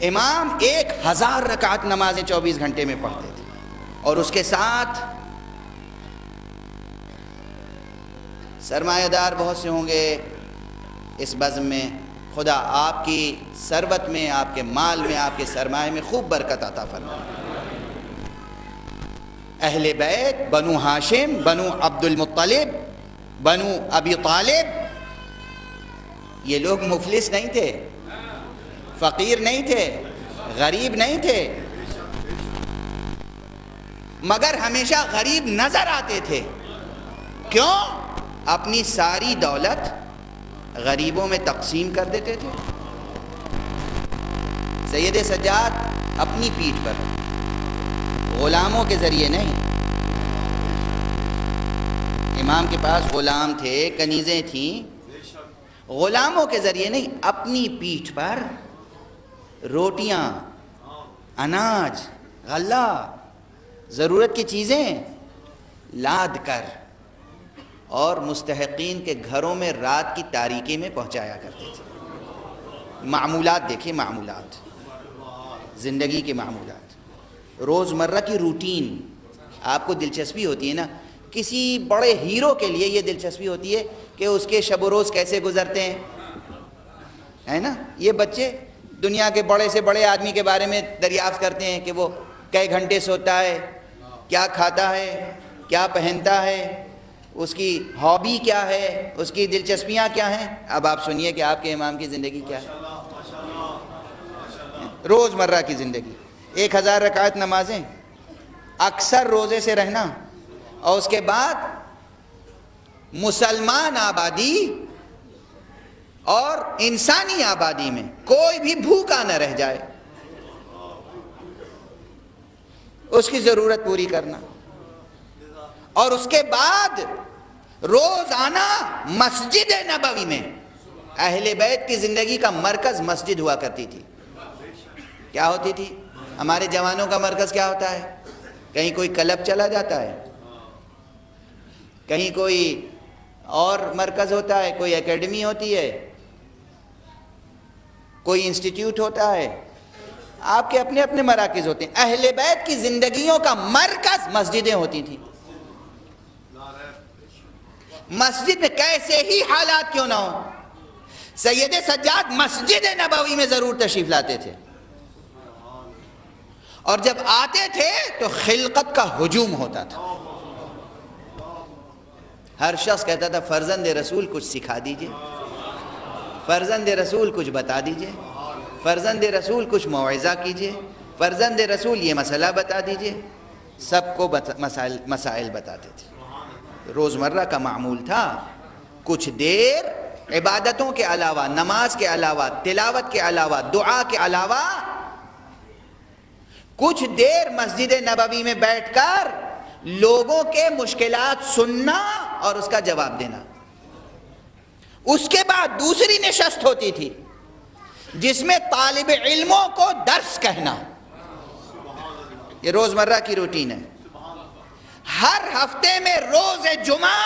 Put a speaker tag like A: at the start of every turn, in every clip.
A: امام 1000 رکعت نمازیں 24 گھنٹے میں پڑھتے تھے، اور اس کے ساتھ سرمایہ دار بہت سے ہوں گے اس بزم میں، خدا آپ کی ثروت میں، آپ کے مال میں، آپ کے سرمایہ میں خوب برکت عطا فرمائے۔ اہل بیت، بنو ہاشم، بنو عبد المطلب، بنو ابی طالب، یہ لوگ مفلس نہیں تھے، فقیر نہیں تھے، غریب نہیں تھے، مگر ہمیشہ غریب نظر آتے تھے۔ کیوں؟ اپنی ساری دولت غریبوں میں تقسیم کر دیتے تھے۔ سید سجاد اپنی پیٹھ پر، غلاموں کے ذریعے نہیں، امام کے پاس غلام تھے، کنیزیں تھیں، غلاموں کے ذریعے نہیں، اپنی پیٹھ پر روٹیاں، اناج، غلہ، ضرورت کی چیزیں لاد کر اور مستحقین کے گھروں میں رات کی تاریکی میں پہنچایا کرتے تھے۔ معمولات دیکھیں، معمولات، زندگی کے معمولات، روزمرہ کی روٹین۔ آپ کو دلچسپی ہوتی ہے نا، کسی بڑے ہیرو کے لیے یہ دلچسپی ہوتی ہے کہ اس کے شب و روز کیسے گزرتے ہیں، ہے نا؟ یہ بچے دنیا کے بڑے سے بڑے آدمی کے بارے میں دریافت کرتے ہیں کہ وہ کئی گھنٹے سوتا ہے، کیا کھاتا ہے، کیا پہنتا ہے، اس کی ہابی کیا ہے، اس کی دلچسپیاں کیا ہیں۔ اب آپ سنیے کہ آپ کے امام کی زندگی کیا ہے، روزمرہ کی زندگی۔ 1000 رکعت نمازیں، اکثر روزے سے رہنا، اور اس کے بعد مسلمان آبادی اور انسانی آبادی میں کوئی بھی بھوکا نہ رہ جائے، اس کی ضرورت پوری کرنا، اور اس کے بعد روزانہ مسجد نبوی میں، اہل بیت کی زندگی کا مرکز مسجد ہوا کرتی تھی۔ کیا ہوتی تھی؟ ہمارے جوانوں کا مرکز کیا ہوتا ہے؟ کہیں کوئی کلب چلا جاتا ہے، کہیں کوئی اور مرکز ہوتا ہے، کوئی اکیڈمی ہوتی ہے، کوئی انسٹیٹیوٹ ہوتا ہے، آپ کے اپنے اپنے مراکز ہوتے ہیں۔ اہل بیت کی زندگیوں کا مرکز مسجدیں ہوتی تھیں۔ مسجد میں کیسے ہی حالات کیوں نہ ہو، سید سجاد مسجد نبوی میں ضرور تشریف لاتے تھے، اور جب آتے تھے تو خلقت کا ہجوم ہوتا تھا۔ ہر شخص کہتا تھا فرزند رسول کچھ سکھا دیجئے، فرزند رسول کچھ بتا دیجئے، فرزند رسول کچھ موعظہ کیجئے، فرزند رسول یہ مسئلہ بتا دیجئے۔ سب کو مسائل بتاتے تھے۔ روزمرہ کا معمول تھا، کچھ دیر عبادتوں کے علاوہ، نماز کے علاوہ، تلاوت کے علاوہ، دعا کے علاوہ، کچھ دیر مسجد نبوی میں بیٹھ کر لوگوں کے مشکلات سننا اور اس کا جواب دینا۔ اس کے بعد دوسری نشست ہوتی تھی جس میں طالب علموں کو درس کہنا۔ یہ روزمرہ کی روٹین ہے۔ ہر ہفتے میں روز جمعہ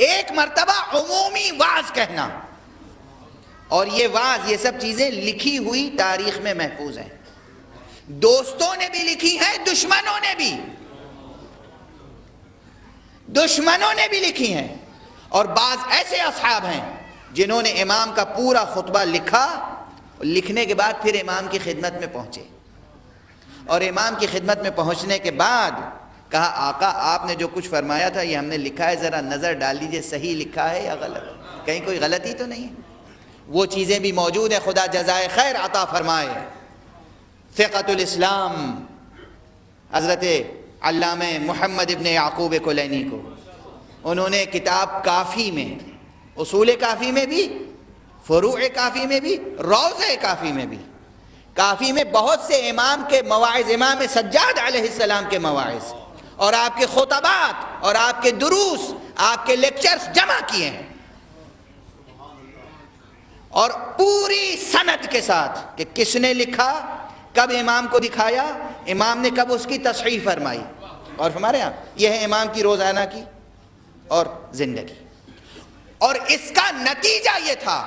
A: ایک مرتبہ عمومی واعظ کہنا، اور یہ واعظ، یہ سب چیزیں لکھی ہوئی تاریخ میں محفوظ ہیں، دوستوں نے بھی لکھی ہیں، دشمنوں نے بھی لکھی ہیں، اور بعض ایسے اصحاب ہیں جنہوں نے امام کا پورا خطبہ لکھا، لکھنے کے بعد پھر امام کی خدمت میں پہنچے، اور امام کی خدمت میں پہنچنے کے بعد کہا آقا آپ نے جو کچھ فرمایا تھا یہ ہم نے لکھا ہے، ذرا نظر ڈال لیجئے صحیح لکھا ہے یا غلط، کہیں کوئی غلطی تو نہیں ہے۔ وہ چیزیں بھی موجود ہیں، خدا جزائے خیر عطا فرمائے۔ فقہ الاسلام حضرت علامہ محمد ابن یعقوب کلینی کو، انہوں نے کتاب کافی میں، اصول کافی میں بھی، فروع کافی میں بھی، روضہ کافی میں بھی، کافی میں بہت سے امام کے مواعظ، امام سجاد علیہ السلام کے مواعظ اور آپ کے خطبات اور آپ کے دروس، آپ کے لیکچرز جمع کیے ہیں، اور پوری سند کے ساتھ کہ کس نے لکھا، کب امام کو دکھایا، امام نے کب اس کی تصحیح فرمائی، اور ہمارے یہاں یہ ہے امام کی روزانہ کی اور زندگی۔ اور اس کا نتیجہ یہ تھا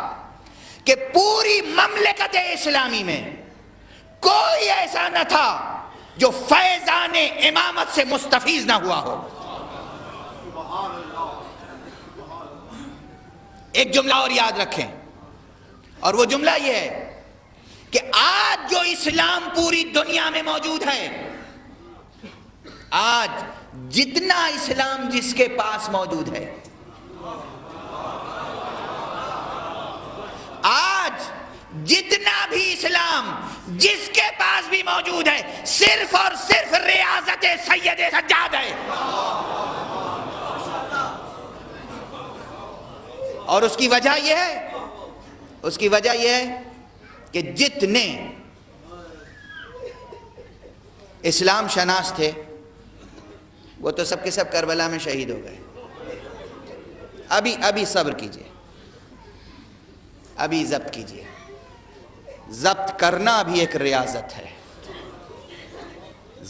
A: کہ پوری مملکت اسلامی میں کوئی ایسا نہ تھا جو فیضان امامت سے مستفیض نہ ہوا ہو۔ ایک جملہ اور یاد رکھیں، اور وہ جملہ یہ ہے کہ آج جو اسلام پوری دنیا میں موجود ہے، آج جتنا اسلام جس کے پاس موجود ہے، آج جتنا بھی اسلام جس کے پاس بھی موجود ہے، صرف اور صرف ریاضت سید سجاد ہے۔ اور اس کی وجہ یہ ہے کہ جتنے اسلام شناس تھے وہ تو سب کے سب کربلا میں شہید ہو گئے۔ ابھی صبر کیجئے، ابھی ضبط کیجئے، ضبط کرنا بھی ایک ریاضت ہے،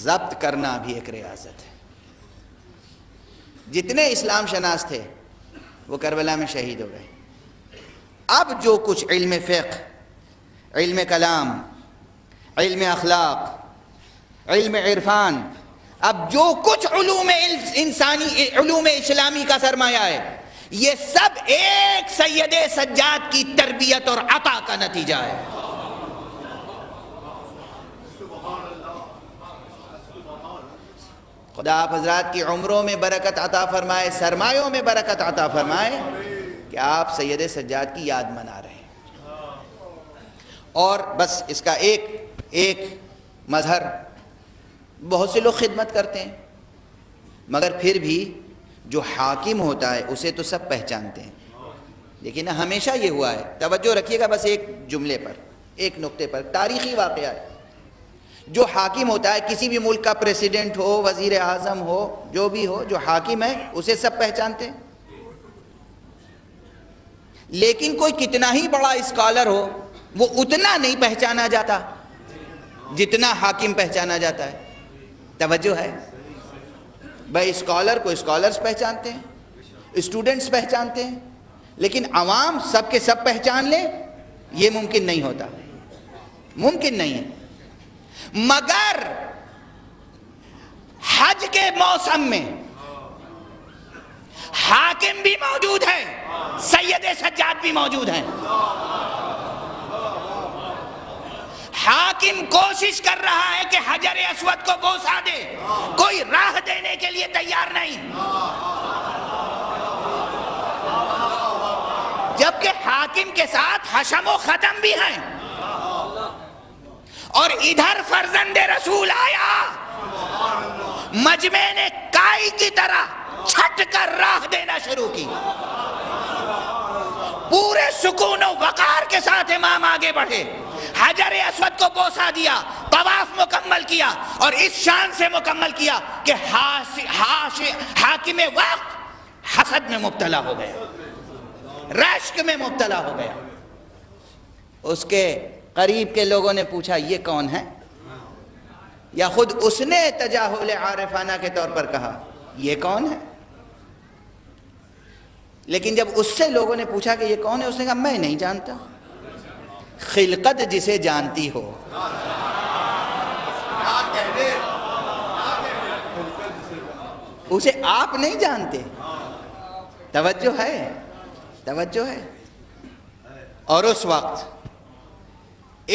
A: ضبط کرنا بھی ایک ریاضت ہے۔ جتنے اسلام شناس تھے وہ کربلا میں شہید ہو گئے۔ اب جو کچھ علم فقہ، علم کلام، علم اخلاق، علم عرفان، اب جو کچھ علوم انسانی، علوم اسلامی کا سرمایہ ہے، یہ سب ایک سید سجاد کی تربیت اور عطا کا نتیجہ ہے۔ خدا آپ حضرات کی عمروں میں برکت عطا فرمائے، سرمایوں میں برکت عطا فرمائے کہ آپ سید سجاد کی یاد منا رہے ہیں۔ اور بس اس کا ایک مظہر، بہت سے لوگ خدمت کرتے ہیں مگر پھر بھی جو حاکم ہوتا ہے اسے تو سب پہچانتے ہیں، لیکن ہمیشہ یہ ہوا ہے، توجہ رکھیے گا بس ایک جملے پر، ایک نقطے پر، تاریخی واقعہ ہے۔ جو حاکم ہوتا ہے، کسی بھی ملک کا پریسیڈنٹ ہو، وزیر اعظم ہو، جو بھی ہو، جو حاکم ہے اسے سب پہچانتے ہیں، لیکن کوئی کتنا ہی بڑا اسکالر ہو وہ اتنا نہیں پہچانا جاتا جتنا حاکم پہچانا جاتا ہے۔ توجہ ہے بھائی، اسکالر کو اسکالرز پہچانتے ہیں، اسٹوڈنٹس پہچانتے ہیں، لیکن عوام سب کے سب پہچان لیں یہ ممکن نہیں ہوتا، ممکن نہیں ہے۔ مگر حج کے موسم میں حاکم بھی موجود ہے، سید سجاد بھی موجود ہیں۔ حاکم کوشش کر رہا ہے کہ حجر اسود کو بوسا دے، کوئی راہ دینے کے لیے تیار نہیں، جبکہ حاکم کے ساتھ حشم و ختم بھی ہیں۔ اور ادھر فرزند رسول آیا، مجمع نے کائی کی طرح چھٹ کر راہ دینا شروع کی، پورے سکون و وقار کے ساتھ امام آگے بڑھے، حجر اسود کو بوسا دیا، طواف مکمل کیا، اور اس شان سے مکمل کیا کہ حاکم وقت حسد میں مبتلا ہو گیا، رشک میں مبتلا ہو گیا۔ اس کے قریب کے لوگوں نے پوچھا یہ کون ہے، یا خود اس نے تجاہل عارفانہ کے طور پر کہا یہ کون ہے، لیکن جب اس سے لوگوں نے پوچھا کہ یہ کون ہے، اس نے کہا میں نہیں جانتا۔ خلقت جسے جانتی ہو، اسے آپ نہیں جانتے۔ توجہ ہے، توجہ ہے۔ اور اس وقت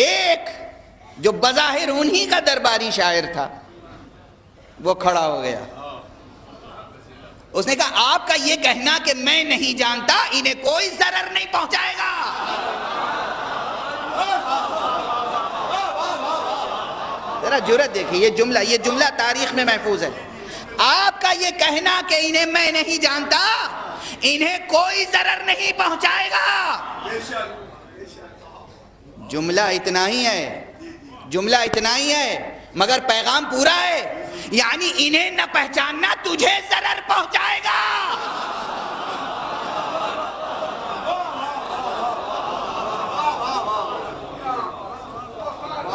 A: ایک جو بظاہر انہی کا درباری شاعر تھا وہ کھڑا ہو گیا، اس نے کہا آپ کا یہ کہنا کہ میں نہیں جانتا انہیں کوئی ضرر نہیں پہنچائے گا۔ ذرا جرأت دیکھیں، یہ جملہ تاریخ میں محفوظ ہے۔ آپ کا یہ کہنا کہ انہیں میں نہیں جانتا انہیں کوئی ضرر نہیں پہنچائے گا۔ جملہ اتنا ہی ہے مگر پیغام پورا ہے، یعنی انہیں نہ پہچاننا تجھے ضرر پہنچائے گا۔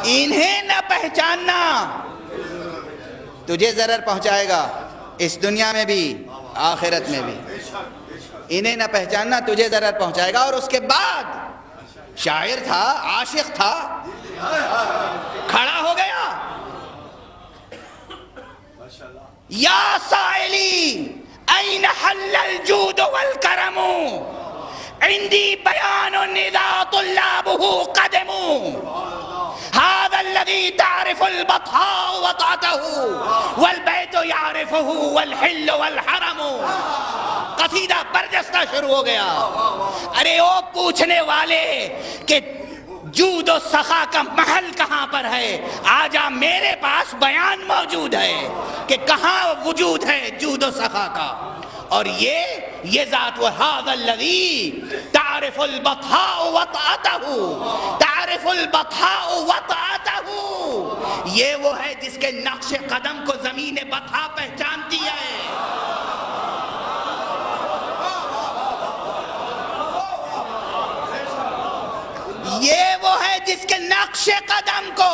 A: انہیں نہ پہچاننا تجھے ضرر پہنچائے گا، اس دنیا میں بھی آخرت میں بھی۔ انہیں نہ پہچاننا تجھے ضرر پہنچائے گا۔ اور اس کے بعد شاعر تھا، عاشق تھا، کھڑا ہو گیا. یا سائلی این حل الجود والکرم عندی بیان اذا طلابه قدموا هذا الذي تعرف البطحاء وطأته والبيت يعرفه والحل والحرم. قصیدہ برجستہ شروع ہو گیا. ارے او پوچھنے والے کہ جود و سخا کا محل کہاں پر ہے، آجا میرے پاس بیان موجود ہے کہ کہاں وجود ہے جود و سخا کا. اور یہ ذات وَهَذَا الَّذِي تَعْرِفُ الْبَطْحَاءُ وَطْأَتَهُ تَعْرِفُ الْبَطْحَاءُ وَطْأَتَهُ، یہ وہ ہے جس کے نقش قدم کو زمین بطحا پہچانتی ہے. یہ وہ ہے جس کے نقش قدم کو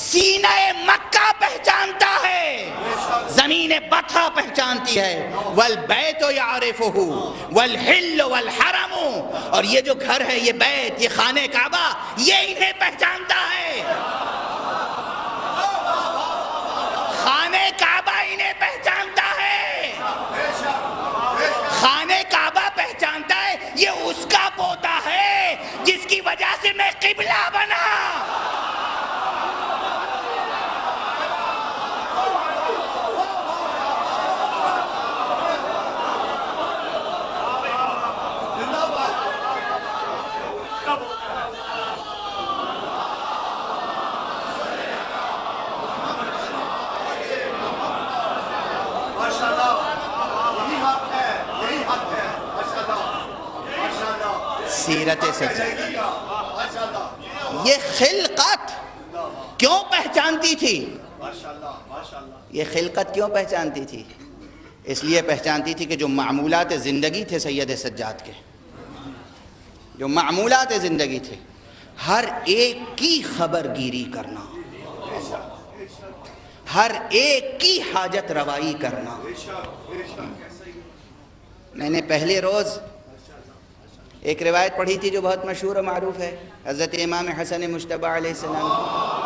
A: سینہ مکہ پہچانتا ہے، زمین بطحا پہچانتی ہے. والبیت یعرفہ والحل والحرم، اور یہ جو گھر ہے، یہ بیت، یہ خانہ کعبہ، یہ انہیں پہچانتا ہے. خانہ کعبہ انہیں پہچانتا ہے، خانہ کعبہ پہچانتا ہے. یہ اس کا پوتا ہے جس کی وجہ سے میں قبلہ بنا. سیرت سچی یہ خلقت کیوں پہچانتی تھی؟ یہ خلقت کیوں پہچانتی تھی؟ اس لیے پہچانتی تھی کہ جو معمولات زندگی تھے سید سجاد کے، جو معمولات زندگی تھے، ہر ایک کی خبر گیری کرنا، ہر ایک کی حاجت روائی کرنا. میں نے پہلے روز ایک روایت پڑھی تھی جو بہت مشہور و معروف ہے، حضرت امام حسن مجتبی علیہ السلام